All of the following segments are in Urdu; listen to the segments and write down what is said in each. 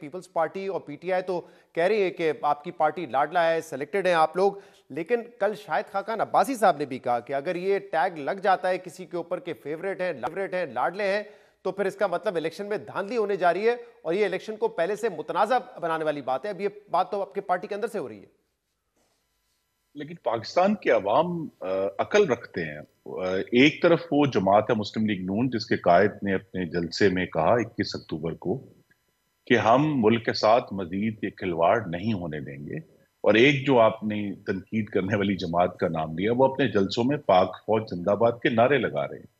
پیپلز پارٹی اور پی ٹی آئی تو کہہ رہی ہے کہ آپ کی پارٹی لاڈلا ہے، سلیکٹڈ ہیں آپ لوگ، لیکن کل شاہد خاقان عباسی صاحب نے بھی کہا کہ اگر یہ ٹیگ لگ جاتا ہے کسی کے اوپر کہ فیوریٹ ہیں، لاڈلے ہیں، تو پھر اس کا مطلب الیکشن میں دھاندلی ہونے جا رہی ہے اور یہ الیکشن کو پہلے سے متنازع بنانے والی بات ہے. اب یہ بات تو آپ کے پارٹی کے اندر سے ہو رہی ہے. لیکن پاکستان کے عوام عقل رکھتے ہیں. ایک طرف وہ جماعت ہے مسلم لیگ نون جس کے قائد نے اپنے جلسے میں کہا 21 اکتوبر کو کہ ہم ملک کے ساتھ مزید یہ کھلواڑ نہیں ہونے دیں گے، اور ایک جو آپ نے تنقید کرنے والی جماعت کا نام لیا وہ اپنے جلسوں میں پاک فوج زندہ باد کے نعرے لگا رہے ہیں.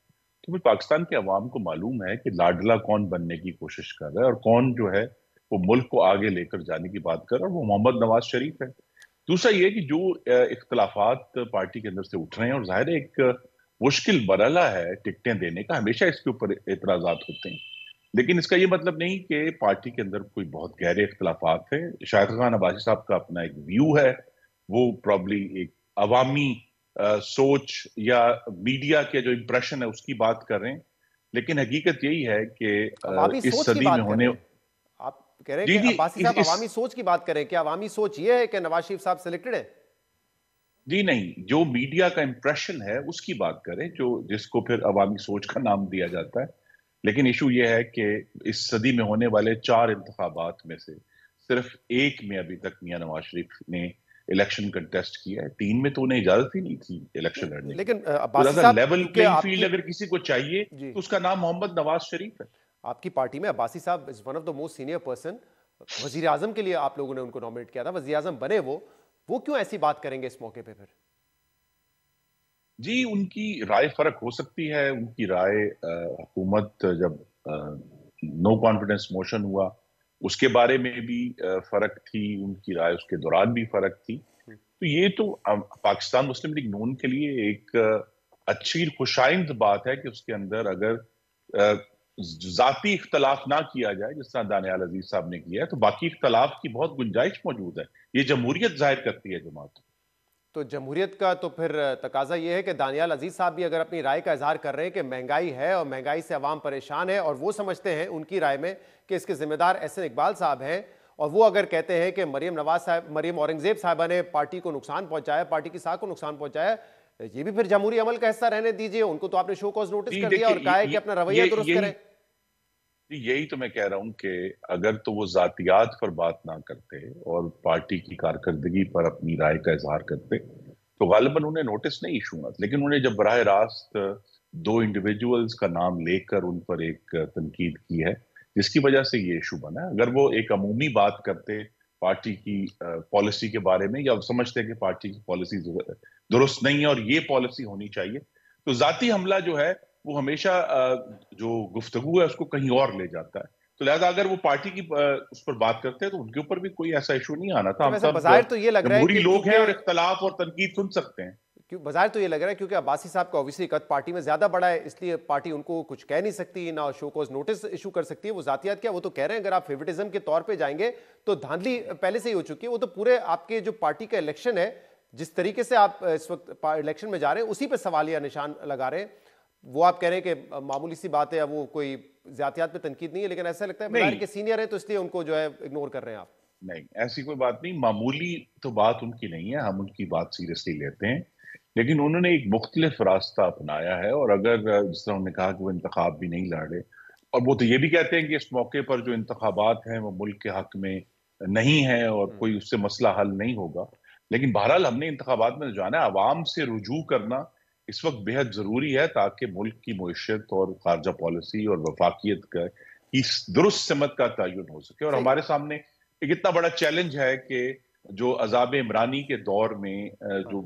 تو پھر پاکستان کے عوام کو معلوم ہے کہ لاڈلا کون بننے کی کوشش کر رہا ہے اور کون جو ہے وہ ملک کو آگے لے کر جانے کی بات کر رہا ہے، اور وہ محمد نواز شریف ہے. دوسرا یہ کہ جو اختلافات پارٹی کے اندر سے اٹھ رہے ہیں، اور ظاہر ایک مشکل مرحلہ ہے ٹکٹیں دینے کا، ہمیشہ اس کے اوپر اعتراضات ہوتے ہیں، لیکن اس کا یہ مطلب نہیں کہ پارٹی کے اندر کوئی بہت گہرے اختلافات ہیں. شاہد خاقان عباسی صاحب کا اپنا ایک ویو ہے، وہ پرابلی ایک عوامی سوچ یا میڈیا کے جو امپریشن ہے اس کی بات کر رہے ہیں، لیکن حقیقت یہی ہے کہ عوامی اس سوچ کی صدی میں بات کر ہونے رہے ہیں آپ، کہہ رہے ہیں جی کہ جی عباسی صاحب اس عوامی سوچ کی بات کریں. کیا عوامی سوچ یہ ہے کہ نواز شریف صاحب سلیکٹڈ ہے؟ جی نہیں، جو میڈیا کا امپریشن ہے اس کی بات کریں، جس کو پھر عوامی سوچ کا نام دیا جاتا ہے. لیکن ایشو یہ ہے کہ اس صدی میں ہونے والے 4 انتخابات میں سے صرف ایک میں ابھی تک میاں نواز شریف نے الیکشن کنٹیسٹ کیا ہے، 3 میں تو انہیں اجازت ہی نہیں تھی الیکشن لڑنے کی. لیکن تو عباسی ایسا صاحب لیول کیونکہ پلینگ آپ فیلڈ کی اگر کسی کو چاہیے جی تو اس کا نام محمد نواز شریف ہے. آپ کی پارٹی میں عباسی صاحب is one of the most senior person, وزیر اعظم کے لیے آپ لوگوں نے ان کو نامنیٹ کیا تھا، وزیر اعظم بنے وہ کیوں ایسی بات کریں گے اس موقع پہ پھر؟ جی ان کی رائے فرق ہو سکتی ہے. ان کی رائے حکومت جب نو کانفیڈنس موشن ہوا اس کے بارے میں بھی فرق تھی، ان کی رائے اس کے دوران بھی فرق تھی. تو یہ تو پاکستان مسلم لیگ نون کے لیے ایک اچھی خوشائند بات ہے کہ اس کے اندر اگر ذاتی اختلاف نہ کیا جائے جس طرح دانیال عزیز صاحب نے کیا ہے، تو باقی اختلاف کی بہت گنجائش موجود ہے. یہ جمہوریت ظاہر کرتی ہے جماعت. تو جمہوریت کا تو پھر تقاضا یہ ہے کہ دانیال عزیز صاحب بھی اگر اپنی رائے کا اظہار کر رہے ہیں کہ مہنگائی ہے اور مہنگائی سے عوام پریشان ہے، اور وہ سمجھتے ہیں ان کی رائے میں کہ اس کے ذمہ دار احسن اقبال صاحب ہیں، اور وہ اگر کہتے ہیں کہ مریم اورنگزیب صاحبہ نے پارٹی کو نقصان پہنچایا، پارٹی کی ساکھ کو نقصان پہنچایا، یہ بھی پھر جمہوری عمل کا حصہ رہنے دیجئے. ان کو تو آپ نے شو کاز نوٹس جی کر دیا اور کہا ہے کہ دیکھیے اپنا رویہ درست کریں. یہی تو میں کہہ رہا ہوں کہ اگر تو وہ ذاتیات پر بات نہ کرتے اور پارٹی کی کارکردگی پر اپنی رائے کا اظہار کرتے تو غالباً انہیں نوٹس نہیں ایشو ہونا، لیکن انہیں جب براہ راست 2 انڈیویجولز کا نام لے کر ان پر ایک تنقید کی ہے جس کی وجہ سے یہ ایشو بنا. اگر وہ ایک عمومی بات کرتے پارٹی کی پالیسی کے بارے میں، یا سمجھتے کہ پارٹی کی پالیسی درست نہیں ہے اور یہ پالیسی ہونی چاہیے، تو ذاتی حملہ جو ہے وہ ہمیشہ جو گفتگو ہے اس کو کہیں اور لے جاتا ہے. تو لہذا اگر وہ پارٹی کی اس پر بات کرتے ہیں تو ان کے اوپر بھی کوئی ایسا ایشو نہیں آنا تھا. اچھا، ہم ویسے سب بظاہر تو یہ لگ رہا ہے جمہوری کہ لوگ ہیں اور کیونکہ اختلاف اور تنقید سن سکتے ہیں. بظاہر تو یہ لگ رہا ہے کیونکہ عباسی صاحب کا اوبیسلی قد پارٹی میں زیادہ بڑا ہے، اس لیے پارٹی ان کو کچھ کہہ نہیں سکتی، نہ شو کوز نوٹس ایشو کر سکتی ہے. وہ ذاتیات کیا، وہ تو کہہ رہے ہیں اگر آپ فیوریٹزم کے طور پہ جائیں گے تو دھاندلی پہلے سے ہی ہو چکی ہے. وہ تو پورے آپ کے جو پارٹی کا الیکشن ہے، جس طریقے سے آپ اس وقت الیکشن میں جا رہے ہیں، اسی پہ سوالیہ نشان لگا رہے ہیں. وہ آپ کہہ رہے ہیں کہ معمولی سی بات ہے، وہ کوئی ذاتیات پہ تنقید نہیں ہے، لیکن ایسا لگتا ہے بظاہر نہیں کے سینئر ہیں تو اس لیے ان کو جو ہے اگنور کر رہے ہیں آپ. نہیں، ایسی کوئی بات نہیں. معمولی تو بات ان کی نہیں ہے، ہم ان کی بات سیریسلی لیتے ہیں، لیکن انہوں نے ایک مختلف راستہ اپنایا ہے. اور اگر جس طرح انہوں نے کہا کہ وہ انتخاب بھی نہیں لڑے، اور وہ تو یہ بھی کہتے ہیں کہ اس موقع پر جو انتخابات ہیں وہ ملک کے حق میں نہیں ہے اور کوئی اس سے مسئلہ حل نہیں ہوگا. لیکن بہرحال ہم نے انتخابات میں جانا ہے، عوام سے رجوع کرنا اس وقت بے حد ضروری ہے تاکہ ملک کی معیشت اور خارجہ پالیسی اور وفاقیت کی درست سمت کا تعین ہو سکے. اور صحیح. ہمارے سامنے ایک اتنا بڑا چیلنج ہے کہ جو عذاب عمرانی کے دور میں جو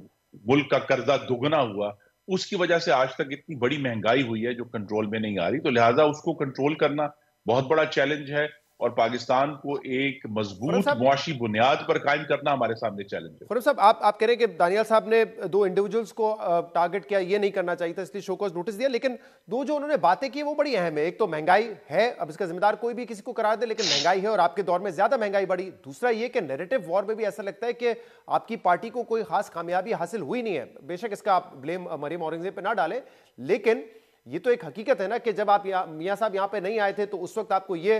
ملک کا قرضہ دگنا ہوا، اس کی وجہ سے آج تک اتنی بڑی مہنگائی ہوئی ہے جو کنٹرول میں نہیں آ رہی. تو لہٰذا اس کو کنٹرول کرنا بہت بڑا چیلنج ہے، اور پاکستان کو ایک خرم مضبوط صاحب معاشی بنیاد پر قائم کرنا ہمارے سامنے چیلنج ہے. خرم صاحب آپ کہہ رہے ہیں کہ دانیال صاحب نے 2 انڈیویجولز کو ٹارگٹ کیا، یہ نہیں کرنا چاہیے تھا، اس لیے شو کاز نوٹس دیا. لیکن 2 جو انہوں نے باتیں کی وہ بڑی اہم ہے. ایک تو مہنگائی ہے، اب اس کا ذمہ دار کوئی بھی کسی کو قرار دے، لیکن مہنگائی ہے اور آپ کے دور میں زیادہ مہنگائی بڑھی. دوسرا یہ کہ نیریٹو وار میں بھی ایسا لگتا ہے کہ آپ کی پارٹی کو کوئی خاص کامیابی حاصل ہوئی نہیں ہے. بے شک اس کا آپ بلیم مریم اورنگزیب پہ نہ ڈالیں، لیکن یہ تو ایک حقیقت ہے نا کہ جب آپ میاں صاحب یہاں پہ نہیں آئے تھے تو اس وقت آپ کو یہ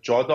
14